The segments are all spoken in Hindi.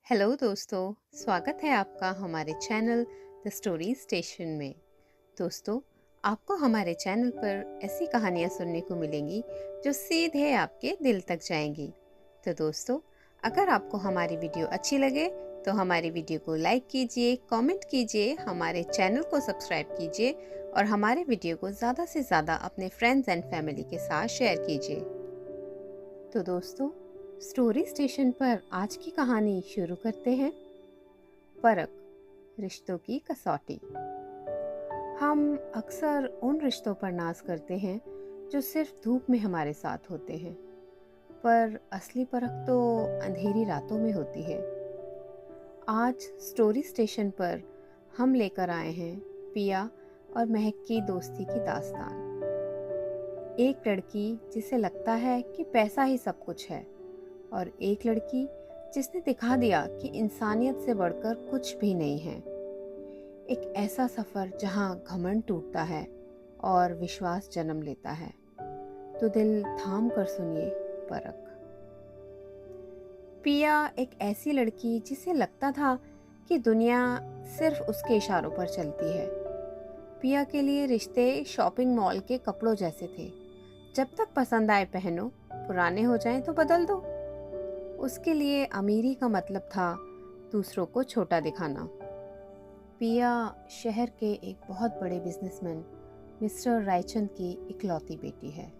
हेलो दोस्तों, स्वागत है आपका हमारे चैनल द स्टोरी स्टेशन में। दोस्तों, आपको हमारे चैनल पर ऐसी कहानियाँ सुनने को मिलेंगी जो सीधे आपके दिल तक जाएंगी। तो दोस्तों, अगर आपको हमारी वीडियो अच्छी लगे तो हमारी वीडियो को लाइक कीजिए, कमेंट कीजिए, हमारे चैनल को सब्सक्राइब कीजिए और हमारे वीडियो को ज़्यादा से ज़्यादा अपने फ्रेंड्स एंड फैमिली के साथ शेयर कीजिए। तो दोस्तों, स्टोरी स्टेशन पर आज की कहानी शुरू करते हैं। परख, रिश्तों की कसौटी। हम अक्सर उन रिश्तों पर नाज करते हैं जो सिर्फ धूप में हमारे साथ होते हैं, पर असली परख तो अंधेरी रातों में होती है। आज स्टोरी स्टेशन पर हम लेकर आए हैं पिया और महक की दोस्ती की दास्तान। एक लड़की जिसे लगता है कि पैसा ही सब कुछ है, और एक लड़की जिसने दिखा दिया कि इंसानियत से बढ़कर कुछ भी नहीं है। एक ऐसा सफर जहां घमंड टूटता है और विश्वास जन्म लेता है। तो दिल थाम कर सुनिए परख। पिया एक ऐसी लड़की जिसे लगता था कि दुनिया सिर्फ उसके इशारों पर चलती है। पिया के लिए रिश्ते शॉपिंग मॉल के कपड़ों जैसे थे, जब तक पसंद आए पहनो, पुराने हो जाएं तो बदल दो। उसके लिए अमीरी का मतलब था दूसरों को छोटा दिखाना। पिया शहर के एक बहुत बड़े बिजनेसमैन मिस्टर रायचंद की इकलौती बेटी है,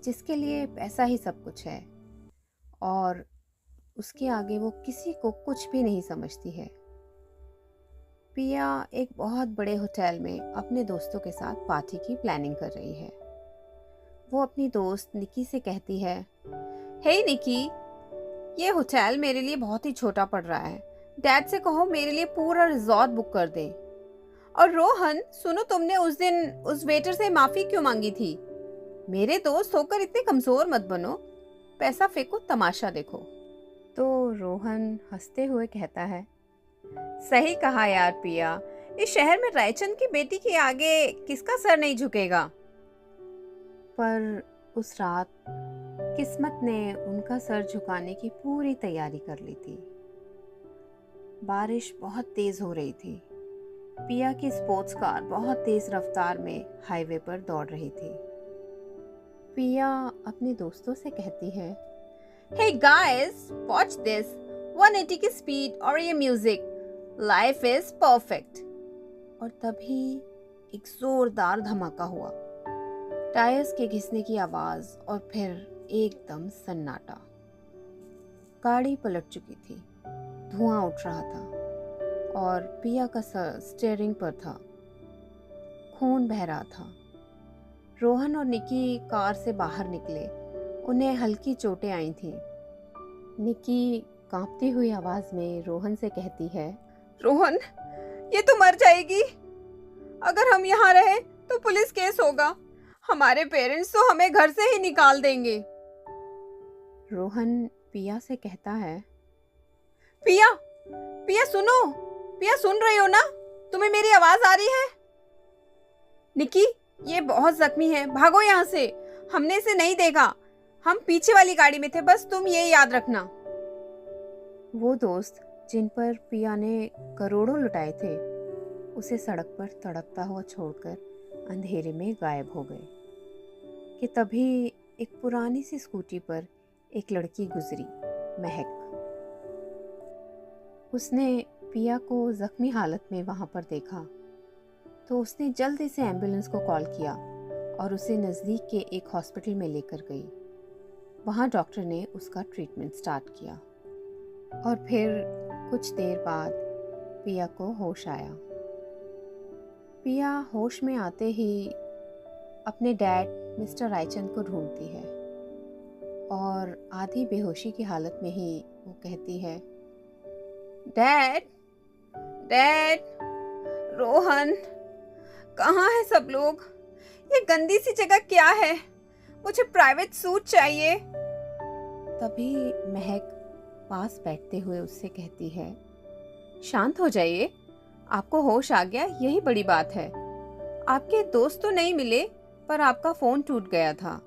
जिसके लिए पैसा ही सब कुछ है और उसके आगे वो किसी को कुछ भी नहीं समझती है। पिया एक बहुत बड़े होटल में अपने दोस्तों के साथ पार्टी की प्लानिंग कर रही है। वो अपनी दोस्त निकी से कहती है, हे निकी, ये होटल मेरे लिए बहुत ही छोटा पड़ रहा है। डैड से कहो मेरे लिए पूरा रिजॉर्ट बुक कर दे। और रोहन, सुनो, तुमने उस दिन उस वेटर से माफी क्यों मांगी थी? मेरे दोस्त होकर इतने कमजोर मत बनो। पैसा फेंको, तमाशा देखो। तो रोहन हंसते हुए कहता है, सही कहा यार पिया, इस शहर में रायचंद की बेटी के आगे किसका सर नहीं झुकेगा। पर उस रात किस्मत ने उनका सर झुकाने की पूरी तैयारी कर ली थी। बारिश बहुत तेज हो रही थी। पिया की स्पोर्ट्स कार बहुत तेज रफ्तार में हाईवे पर दौड़ रही थी। पिया अपने दोस्तों से कहती है, हे गाइस, वॉच दिस, 180 की स्पीड और ये म्यूजिक, लाइफ इज परफेक्ट। और तभी एक जोरदार धमाका हुआ, टायर्स के घिसने की आवाज और फिर एकदम सन्नाटा। गाड़ी पलट चुकी थी, धुआं उठ रहा था और पिया का सर स्टीयरिंग पर था। खून बह रहा था। रोहन और निकी कार से बाहर निकले। उन्हें हल्की चोटें आई थीं। निकी कांपती हुई आवाज में रोहन से कहती है, रोहन, ये तो मर जाएगी। अगर हम यहाँ रहे तो पुलिस केस होगा। हमारे पेरेंट्स तो हमें घर से ही निकाल देंगे। रोहन पिया से कहता है, पिया, पिया सुनो, पिया सुन रही हो ना? तुम्हें मेरी आवाज आ रही है? निकी, ये बहुत जख्मी है, भागो यहाँ से। हमने इसे नहीं देखा, हम पीछे वाली गाड़ी में थे, बस तुम ये याद रखना। वो दोस्त जिन पर पिया ने करोड़ों लुटाए थे, उसे सड़क पर तड़पता हुआ छोड़कर अंधेरे में गायब हो गए कि तभी एक पुरानी सी स्कूटी पर एक लड़की गुजरी, महक। उसने पिया को जख्मी हालत में वहां पर देखा तो उसने जल्दी से एम्बुलेंस को कॉल किया और उसे नज़दीक के एक हॉस्पिटल में लेकर गई। वहां डॉक्टर ने उसका ट्रीटमेंट स्टार्ट किया और फिर कुछ देर बाद पिया को होश आया। पिया होश में आते ही अपने डैड मिस्टर रायचंद को ढूंढती है और आधी बेहोशी की हालत में ही वो कहती है, डैड, डैड, रोहन, कहाँ है सब लोग? ये गंदी सी जगह क्या है? मुझे प्राइवेट सूट चाहिए। तभी महक पास बैठते हुए उससे कहती है, शांत हो जाइए, आपको होश आ गया, यही बड़ी बात है। आपके दोस्त तो नहीं मिले, पर आपका फोन टूट गया था,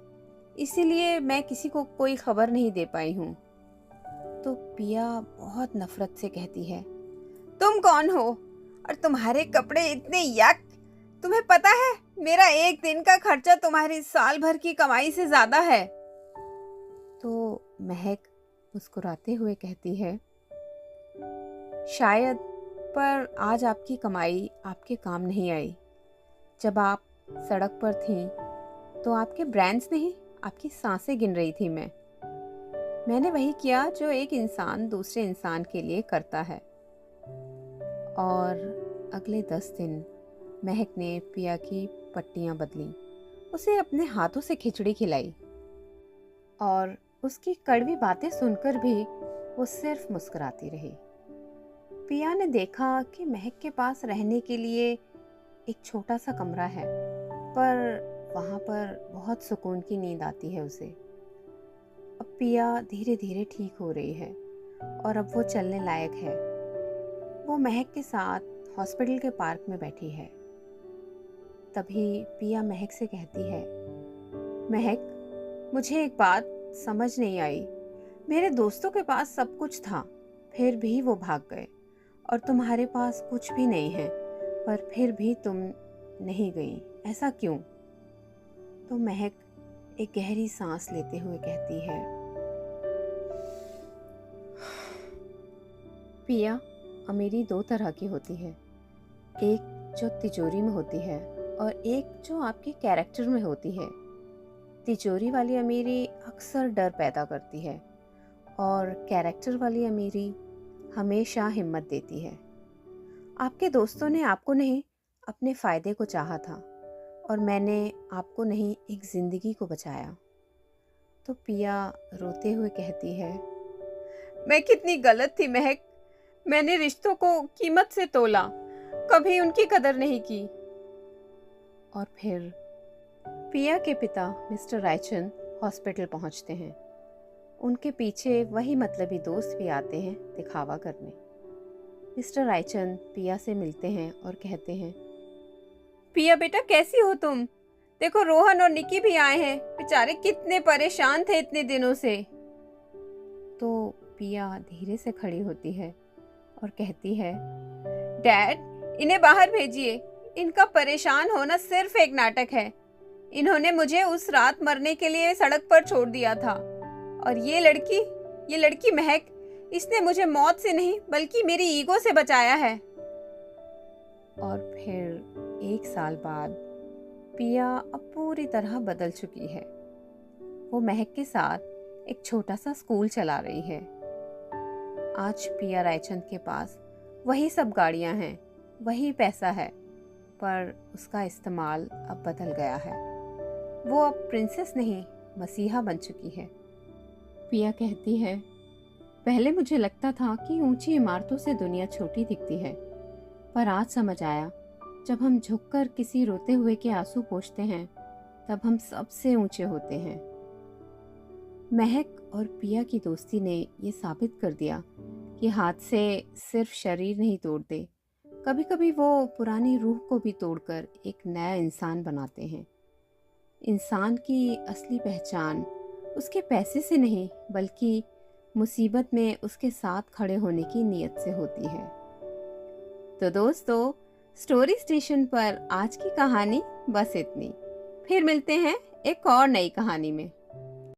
इसीलिए मैं किसी को कोई खबर नहीं दे पाई हूँ। तो पिया बहुत नफरत से कहती है, तुम कौन हो और तुम्हारे कपड़े इतने यक। तुम्हें पता है मेरा एक दिन का खर्चा तुम्हारी साल भर की कमाई से ज्यादा है। तो महक मुस्कुराते हुए कहती है, शायद, पर आज आपकी कमाई आपके काम नहीं आई। जब आप सड़क पर थीं तो आपके ब्रांड्स नहीं, आपकी सांसें गिन रही थी। मैंने वही किया जो एक इंसान दूसरे इंसान के लिए करता है। और अगले 10 दिन महक ने पिया की पट्टियां बदली, उसे अपने हाथों से खिचड़ी खिलाई और उसकी कड़वी बातें सुनकर भी वो सिर्फ मुस्कुराती रही। पिया ने देखा कि महक के पास रहने के लिए एक छोटा सा कमरा है, पर वहाँ पर बहुत सुकून की नींद आती है उसे। अब पिया धीरे धीरे ठीक हो रही है और अब वो चलने लायक है। वो महक के साथ हॉस्पिटल के पार्क में बैठी है। तभी पिया महक से कहती है, महक, मुझे एक बात समझ नहीं आई। मेरे दोस्तों के पास सब कुछ था, फिर भी वो भाग गए, और तुम्हारे पास कुछ भी नहीं है, पर फिर भी तुम नहीं गई, ऐसा क्यों? तो महक एक गहरी सांस लेते हुए कहती है, पिया, अमीरी 2 तरह की होती है, एक जो तिजोरी में होती है और एक जो आपके कैरेक्टर में होती है। तिजोरी वाली अमीरी अक्सर डर पैदा करती है और कैरेक्टर वाली अमीरी हमेशा हिम्मत देती है। आपके दोस्तों ने आपको नहीं, अपने फ़ायदे को चाहा था, और मैंने आपको नहीं, एक ज़िंदगी को बचाया। तो पिया रोते हुए कहती है, मैं कितनी गलत थी महक। मैंने रिश्तों को कीमत से तोला, कभी उनकी कदर नहीं की। और फिर पिया के पिता मिस्टर रायचंद हॉस्पिटल पहुंचते हैं। उनके पीछे वही मतलबी दोस्त भी आते हैं दिखावा करने। मिस्टर रायचंद पिया से मिलते हैं और कहते हैं, पिया बेटा, कैसी हो तुम? देखो, रोहन और निकी भी आए हैं, बेचारे कितने परेशान थे इतने दिनों से। तो पिया धीरे से खड़ी होती है और कहती है, डैड, इन्हें बाहर भेजिए। इनका परेशान होना सिर्फ एक नाटक है। इन्होंने मुझे उस रात मरने के लिए सड़क पर छोड़ दिया था, और ये लड़की महक, इसने मुझे मौत से नहीं बल्कि मेरी ईगो से बचाया है। और फिर 1 साल बाद पिया अब पूरी तरह बदल चुकी है। वो महक के साथ एक छोटा सा स्कूल चला रही है। आज पिया रायचंद के पास वही सब गाड़ियां हैं, वही पैसा है, पर उसका इस्तेमाल अब बदल गया है। वो अब प्रिंसेस नहीं, मसीहा बन चुकी है। पिया कहती है, पहले मुझे लगता था कि ऊंची इमारतों से दुनिया छोटी दिखती है, पर आज समझ आया, जब हम झुककर किसी रोते हुए के आंसू पोंछते हैं, तब हम सबसे ऊंचे होते हैं। महक और पिया की दोस्ती ने ये साबित कर दिया कि हाथ से सिर्फ शरीर नहीं तोड़ते, कभी कभी वो पुरानी रूह को भी तोड़कर एक नया इंसान बनाते हैं। इंसान की असली पहचान उसके पैसे से नहीं, बल्कि मुसीबत में उसके साथ खड़े होने की नीयत से होती है। तो दोस्तों, स्टोरी स्टेशन पर आज की कहानी बस इतनी। फिर मिलते हैं एक और नई कहानी में।